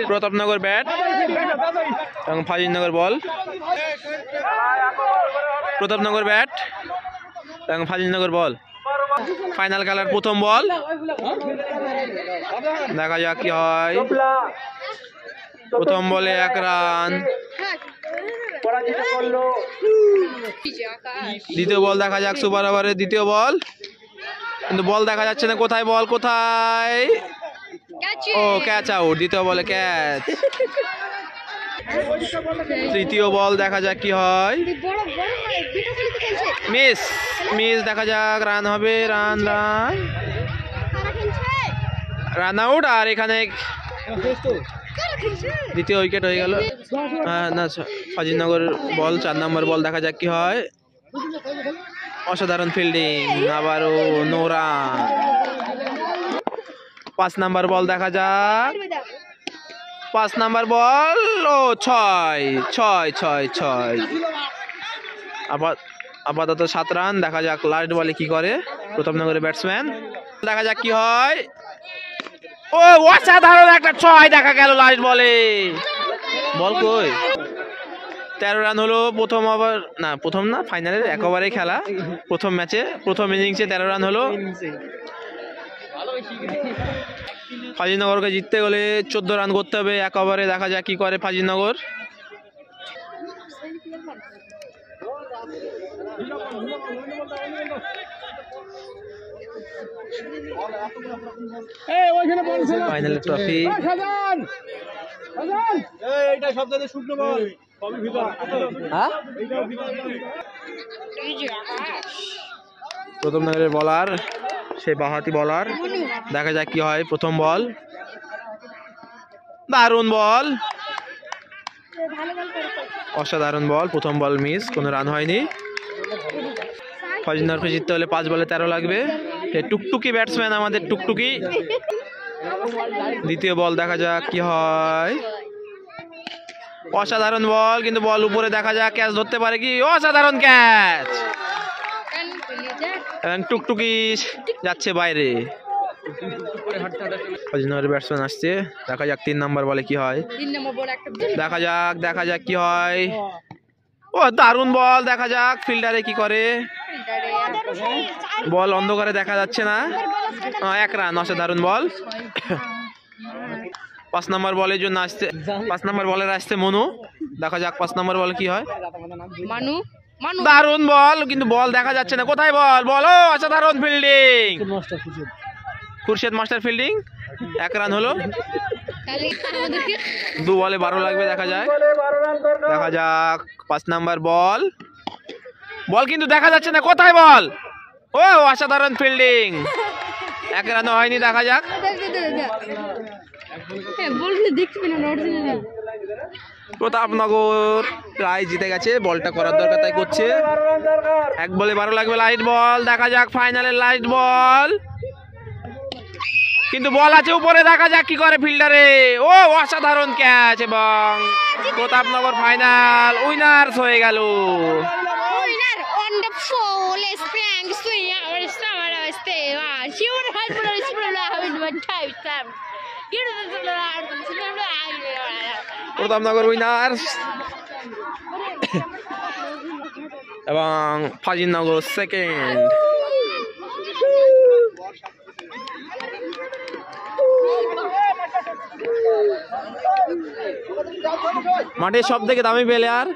Pratapnagar bat এবং ফাজিলনগর বল। Pratapnagar bat এবং ফাজিলনগর বল। Final খেলার প্রথম বল, দেখা যাক কি হয়। প্রথম বলে 1 রান। দ্বিতীয় বল দেখা যাক, সুপার ওভারের দ্বিতীয় বল, কিন্তু বল দেখা যাচ্ছে না। কোথায় বল, কোথায়? ও ক্যাচ আউট, দ্বিতীয় বলে ক্যাচ। তৃতীয় বল দেখা যাক কি হয়। মিস, দেখা যাক রান হবে। Run out. আর এখানে দ্বিতীয় উইকেট হয়ে গেল। না, ফাজিলনগর বল, 4 নম্বর বল, দেখা যাক কি হয়। অসাধারণ ফিল্ডিং, আবারও নো রান। 5 নম্বর বল দেখা যাক। 5 নম্বর বল, ও 6। আপাতত 7 রান। দেখা যাক লাস্ট বলে কি করে প্রতাপনগরের ব্যাটসম্যান। দেখা যাক কি হয়। ও অসাধারণ একটা 6 দেখা গেল লাস্ট বলে। বল কই? 13 রান হলো প্রথম ওভার, না প্রথম না, ফাইনালের 1 ওভারে খেলা প্রথম ম্যাচে, প্রথম ইনিংসে 13 রান হলো। ফাজিলনগরকে জিততে গেলে 14 রান করতে হবে 1 ওভারে। দেখা যাক কি করে ফাজিলনগর। ফাইনালের ট্রফি। প্রতাপনগরের বলার, সে বাঁহাতি বলার, দেখা যাক কি হয়। প্রথম বল, দারুণ বল, অসাধারণ বল। প্রথম বল মিস, কোনো রান হয়নি। ফাজিলনগরকে জিততে হলে 5 বলে 13 লাগবে। টুকটুকি ব্যাটসম্যান আমাদের, টুকটুকি। দ্বিতীয় বল দেখা যাক কি হয়। অসাধারণ বল, কিন্তু বল উপরে, দেখা যাক ক্যাচ ধরতে পারে কি। অসাধারণ ক্যাচ, এবং টুকটুকি যাচ্ছে বাইরে। ফাজিলনগরের ব্যাটসম্যান আসছে, দেখা যাক 3 নম্বর বলে কি হয়। দেখা যাক কি হয়। ও দারুণ বল, দেখা যাক ফিল্ডারে কি করে। বল অন্ধকারে দেখা যাচ্ছে না। 1 রান, অসাধারণ বল। 5 নম্বর বলের জন্য আসছে, 5 নম্বর বলের আসছে মনু। দেখা যাক 5 নম্বর বল কি হয়। দারুণ বল, কিন্তু বল দেখা যাচ্ছে না। কোথায় বল? ও অসাধারণ fielding, Khurshed master fielding. 1 run হলো। 2 বলে 12 লাগবে। দেখা যাক 5 নম্বর বল, কিন্তু দেখা যাচ্ছে না। কোথায় বল? ও অসাধারণ ফিল্ডিং, 1 রানও হয়নি। দেখা যাক। প্রতাপনগর প্রায় জিতে গেছে, বলটা করার দরকার তাই করছে। 1 বলে 12 লাগবে। লাইট বল, দেখা যাক ফাইনালের লাইট বল, কিন্তু বল আছে উপরে। দেখা যাক কি করে ফিল্ডারে। ও অসাধারণ ক্যাচ, এবং প্রতাপনগর ফাইনাল উইনার্স হয়ে গেল। প্রতাপনগর উইনার্স এবং ফাজিলনগর সেকেন্ড। মাঠের সব থেকে দামি প্লেয়ার